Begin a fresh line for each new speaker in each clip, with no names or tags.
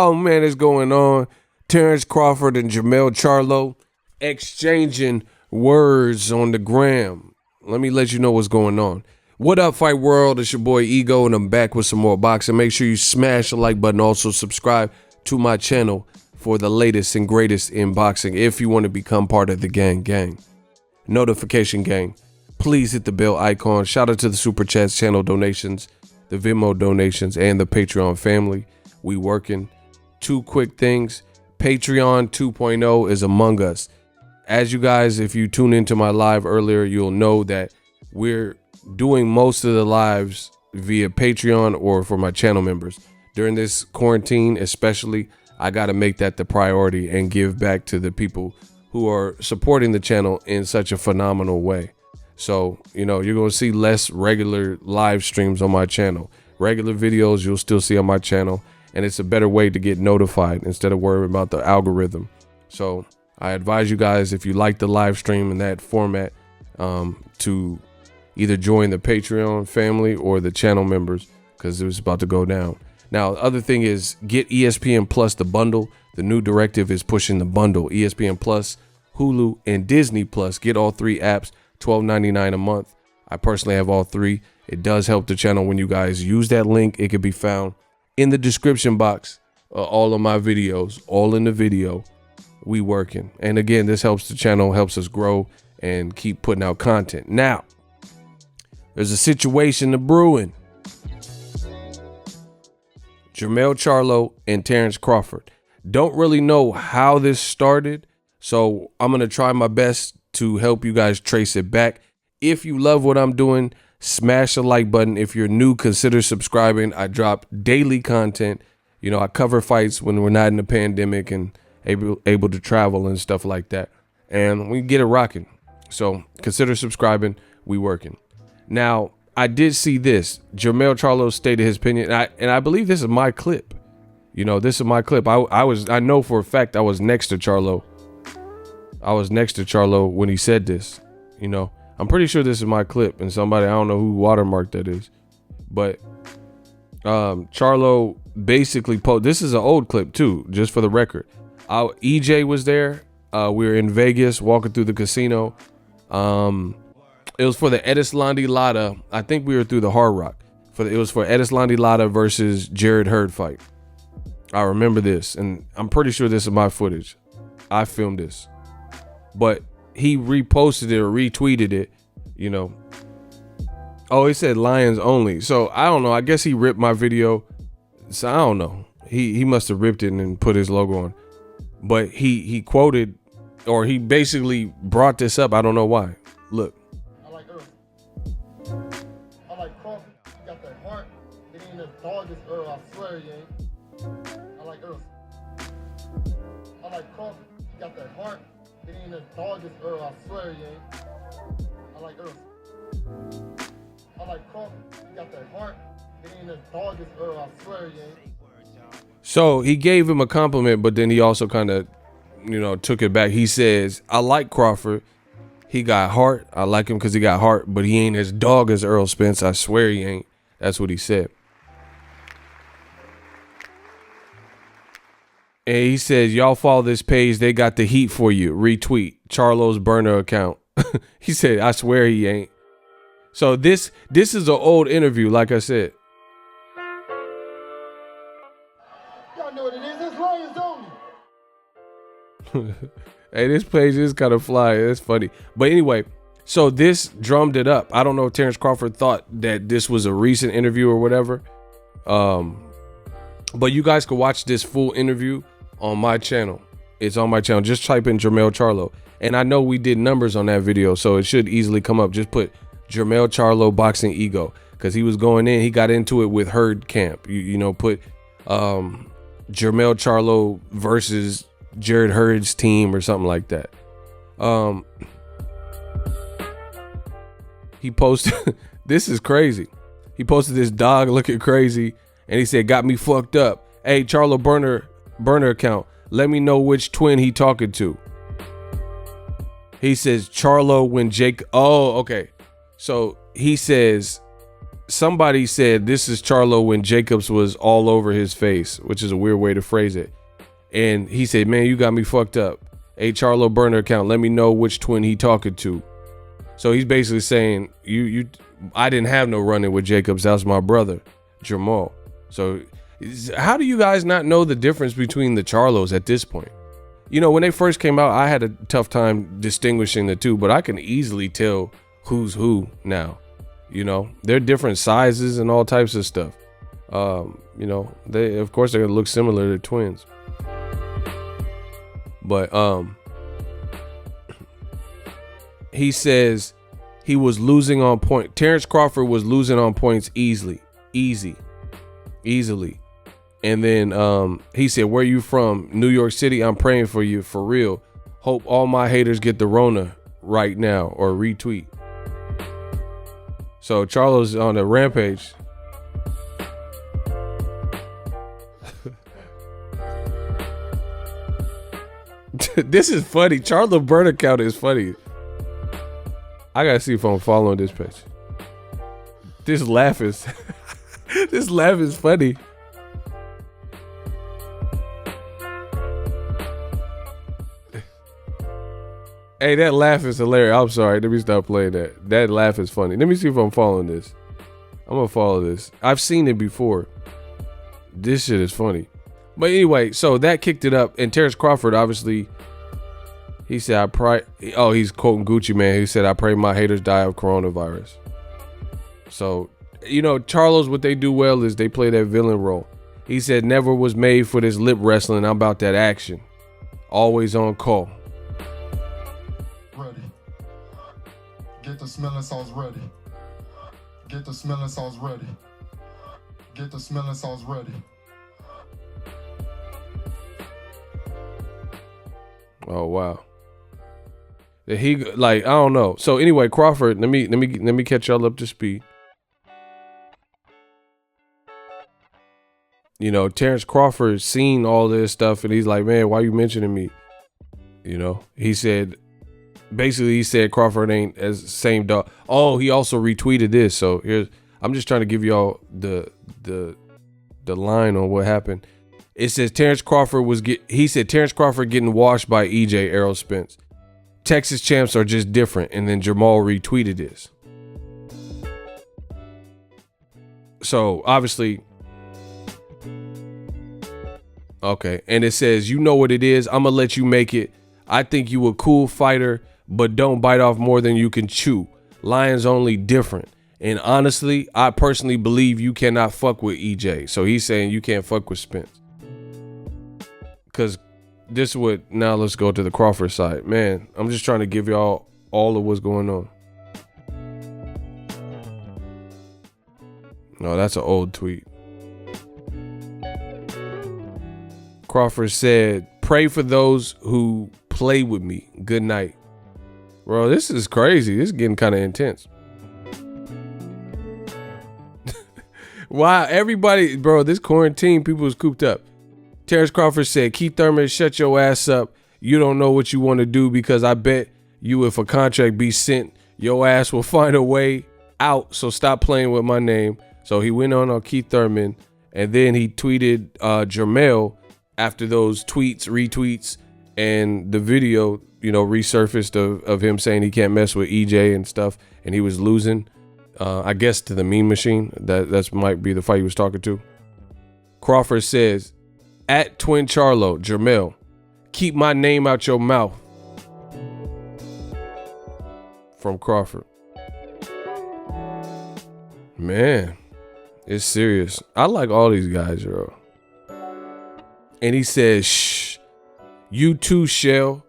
Oh man, it's going on. Terence Crawford and Jermell Charlo exchanging words on the gram. Let me let you know what's going on. What up, Fight World? It's your boy Ego, and I'm back with some more boxing. Make sure you smash the like button. Also subscribe to my channel for the latest and greatest in boxing if you want to become part of the gang. Notification gang. Please hit the bell icon. Shout out to the Super Chats, channel donations, the Venmo donations, and the Patreon family. We working. Two quick things. Patreon 2.0 is among us. As you guys, if you tune into my live earlier, you'll know that we're doing most of the lives via Patreon or for my channel members. During this quarantine especially, I got to make that the priority and give back to the people who are supporting the channel in such a phenomenal way. So, you know, you're going to see less regular live streams on my channel. Regular videos you'll still see on my channel, and it's a better way to get notified instead of worrying about the algorithm. So I advise you guys, if you like the live stream in that format, to either join the Patreon family or the channel members, because it was about to go down. Now, the other thing is get ESPN Plus, the bundle. The new directive is pushing the bundle. ESPN Plus, Hulu, and Disney Plus. Get all three apps, $12.99 a month. I personally have all three. It does help the channel when you guys use that link. It can be found in the description box. All of my videos, all in the video. We working. And again, this helps the channel, helps us grow and keep putting out content. Now, there's a situation brewing. Jermell Charlo and Terence Crawford. Don't really know how this started, so I'm going to try my best to help you guys trace it back. If you love what I'm doing, smash the like button. If you're new, consider subscribing. I drop daily content. You know, I cover fights when we're not in the pandemic and able to travel and stuff like that. And we get it rocking. So consider subscribing. We working. Now, I did see this. Jermell Charlo stated his opinion, and I believe this is my clip. You know, this is my clip. I know for a fact I was next to Charlo. I was next to Charlo when he said this. You know, I'm pretty sure this is my clip, and somebody, I don't know who watermarked that is, but Charlo basically this is an old clip too, just for the record. EJ was there. We were in Vegas walking through the casino. It was for the Erislandy Lara. I think we were through the Hard Rock. It was for Erislandy Lara versus Jared Hurd fight. I remember this, and I'm pretty sure this is my footage. I filmed this, but he reposted it or retweeted it. You know. Oh, he said Lions only. So I don't know. I guess he ripped my video. So I don't know. He must have ripped it and put his logo on. But he quoted, or he basically brought this up. I don't know why. Look.
I like Errol. I like Crawford. You got that heart. It ain't as dog as Errol. I swear you ain't. I like Errol. I like Crawford. You got that heart. It ain't as dog as Errol. I swear you ain't. I like Errol. I like Crawford. You got that heart. It ain't as dog as Errol. I swear you ain't.
So he gave him a compliment, but then he also kind of, you know, took it back. He says, I like Crawford. He got heart. I like him because he got heart, but he ain't as dog as Errol Spence. I swear he ain't. That's what he said. And he says, y'all follow this page. They got the heat for you. Retweet Charlo's burner account. He said, I swear he ain't. So this is an old interview, like I said.
Y'all know what it is. It's Lions only.
Hey, this page is kind of fly. It's funny. But anyway, so this drummed it up. I don't know if Terence Crawford thought that this was a recent interview or whatever. But you guys can watch this full interview on my channel. It's on my channel. Just type in Jermell Charlo. And I know we did numbers on that video, so it should easily come up. Just put Jermell Charlo Boxing Ego, because he was going in. He got into it with Herd Camp. You know, put Jermell Charlo versus Jared Hurd's team or something like that. He posted, this is crazy. He posted this dog looking crazy, and he said, got me fucked up. Hey, Charlo burner account, let me know which twin he talking to. He says Charlo when Jake. Oh, okay. So he says somebody said this is Charlo when Jacobs was all over his face, which is a weird way to phrase it. And he said, man, you got me fucked up. Hey, Charlo burner account, let me know which twin he talking to. So he's basically saying, I didn't have no run-in with Jacobs. That was my brother, Jamal. So how do you guys not know the difference between the Charlos at this point? You know, when they first came out, I had a tough time distinguishing the two, but I can easily tell who's who now. You know, they're different sizes and all types of stuff. You know, of course they're gonna look similar to twins. But he says he was losing on point. Terence Crawford was losing on points easily. And then he said, where you from? New York City. I'm praying for you, for real. Hope all my haters get the Rona right now, or retweet. So Charlo's on a rampage. This is funny. Charlo burn account is funny. I gotta see if I'm following this page. This laugh is this laugh is funny. Hey, that laugh is hilarious. I'm sorry. Let me stop playing that. That laugh is funny. Let me see if I'm following this. I'm gonna follow this. I've seen it before. This shit is funny. But anyway, so that kicked it up. And Terence Crawford, obviously, he said, he's quoting Gucci Mane. He said, I pray my haters die of coronavirus. So, you know, Charlo's, what they do well is they play that villain role. He said, never was made for this lip wrestling. I'm about that action. Always on call.
Ready. Get the smelling sauce ready. Get the smelling sauce ready. Get the smelling sauce ready.
Oh wow. He, like, I don't know. So anyway, Crawford, let me catch y'all up to speed. You know, Terence Crawford seen all this stuff and he's like, man, why you mentioning me? You know, he said, basically he said Crawford ain't as same dog. Oh, he also retweeted this. So here's, I'm just trying to give y'all the line on what happened. It says Terence Crawford he said Terence Crawford getting washed by EJ Errol Spence. Texas champs are just different. And then Jamal retweeted this. So obviously, okay. And it says, you know what it is. I'm gonna let you make it. I think you a cool fighter, but don't bite off more than you can chew. Lions only different. And honestly, I personally believe you cannot fuck with EJ. So he's saying you can't fuck with Spence. Because this is what, now let's go to the Crawford side. Man, I'm just trying to give y'all all of what's going on. No, that's an old tweet. Crawford said, pray for those who play with me. Good night. Bro, this is crazy. This is getting kind of intense. Wow, everybody, bro, this quarantine, people is cooped up. Terence Crawford said, Keith Thurman, shut your ass up. You don't know what you want to do because I bet you if a contract be sent, your ass will find a way out. So stop playing with my name. So he went on Keith Thurman and then he tweeted Jermell after those tweets, retweets, and the video, you know, resurfaced of him saying he can't mess with EJ and stuff. And he was losing, I guess, to the Mean Machine. That's might be the fight he was talking to. Crawford says, at Twin Charlo, Jermell, keep my name out your mouth. From Crawford. Man, it's serious. I like all these guys, bro. And he says, shh, you too, Shell.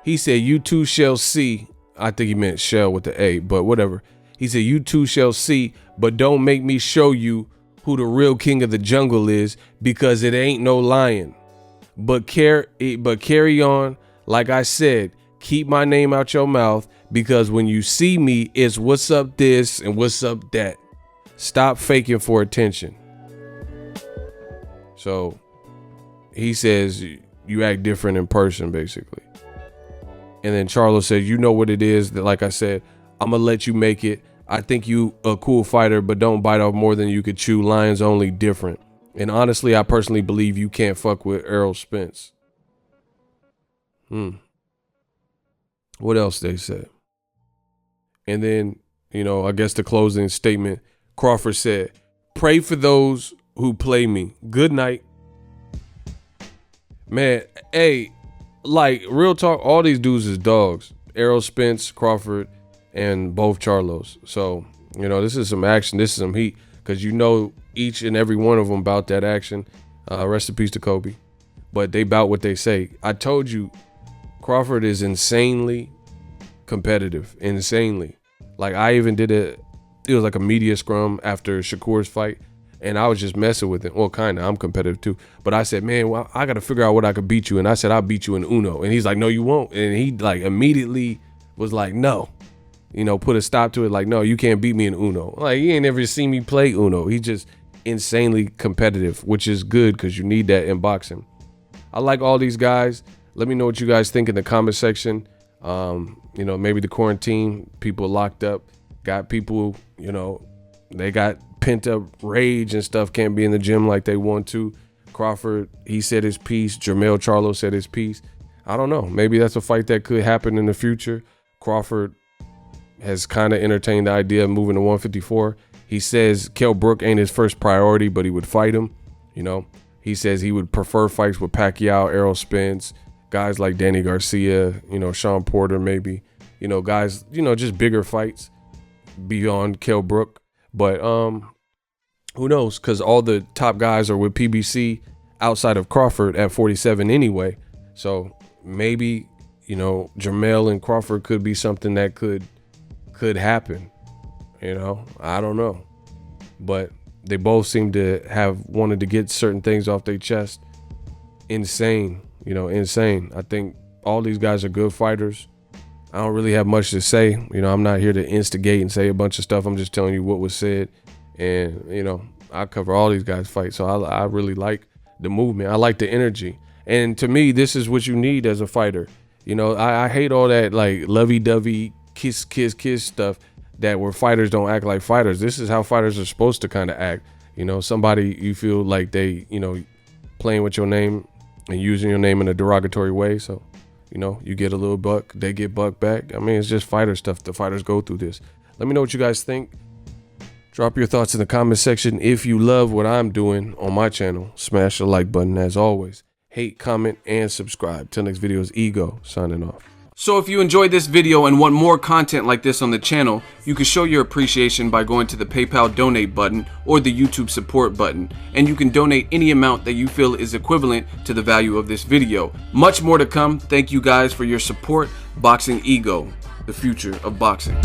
He said, you too shall see. I think he meant Shell with the A, but whatever. He said, you too shall see, but don't make me show you who the real king of the jungle is, because it ain't no lion. But carry on. Like I said, keep my name out your mouth, because when you see me, it's what's up this and what's up that. Stop faking for attention. So he says you act different in person, basically. And then Charlo says, you know what it is, that like I said, I'm gonna let you make it. I think you a cool fighter, but don't bite off more than you could chew. Lions only different. And honestly, I personally believe you can't fuck with Errol Spence. What else they said? And then, you know, I guess the closing statement, Crawford said, "Pray for those who play me. Good night." Man, hey, like, real talk, all these dudes is dogs. Errol Spence, Crawford, and both Charlos. So, you know, this is some action. This is some heat, because you know each and every one of them about that action. Rest in peace to Kobe. But they bout what they say. I told you, Crawford is insanely competitive. Insanely. Like, I even did it was like a media scrum after Shakur's fight, and I was just messing with it. Well, kind of. I'm competitive too. But I said, man, well, I got to figure out what I could beat you. And I said, I'll beat you in Uno. And he's like, no, you won't. And he like immediately was like, no. You know, put a stop to it. Like, no, you can't beat me in Uno. Like, he ain't never seen me play Uno. He's just insanely competitive, which is good because you need that in boxing. I like all these guys. Let me know what you guys think in the comment section. You know, maybe the quarantine, people locked up, got people, you know, they got pent up rage and stuff, can't be in the gym like they want to. Crawford, he said his piece. Jermell Charlo said his piece. I don't know. Maybe that's a fight that could happen in the future. Crawford has kind of entertained the idea of moving to 154. He says Kell Brook ain't his first priority, but he would fight him. You know, he says he would prefer fights with Pacquiao, Errol Spence, guys like Danny Garcia, you know, Sean Porter maybe. You know, guys, you know, just bigger fights beyond Kell Brook. But who knows? Because all the top guys are with PBC outside of Crawford at 47 anyway. So maybe, you know, Jermell and Crawford could be something that could happen. You know, I don't know. But they both seem to have wanted to get certain things off their chest. Insane, you know, insane. I think all these guys are good fighters. I don't really have much to say. You know, I'm not here to instigate and say a bunch of stuff. I'm just telling you what was said. And, you know, I cover all these guys' fights. So I really like the movement. I like the energy. And to me, this is what you need as a fighter. You know, I hate all that like lovey-dovey, kiss, kiss, kiss stuff that where fighters don't act like fighters. This is how fighters are supposed to kind of act. You know, somebody you feel like they, you know, playing with your name and using your name in a derogatory way. So, you know, you get a little buck, they get buck back. I mean, it's just fighter stuff. The fighters go through this. Let me know what you guys think. Drop your thoughts in the comment section. If you love what I'm doing on my channel, smash the like button as always. Hate, comment, and subscribe. Till next video is Ego signing off. So if you enjoyed this video and want more content like this on the channel, you can show your appreciation by going to the PayPal donate button or the YouTube support button, and you can donate any amount that you feel is equivalent to the value of this video. Much more to come. Thank you guys for your support. Boxing Ego, the future of boxing.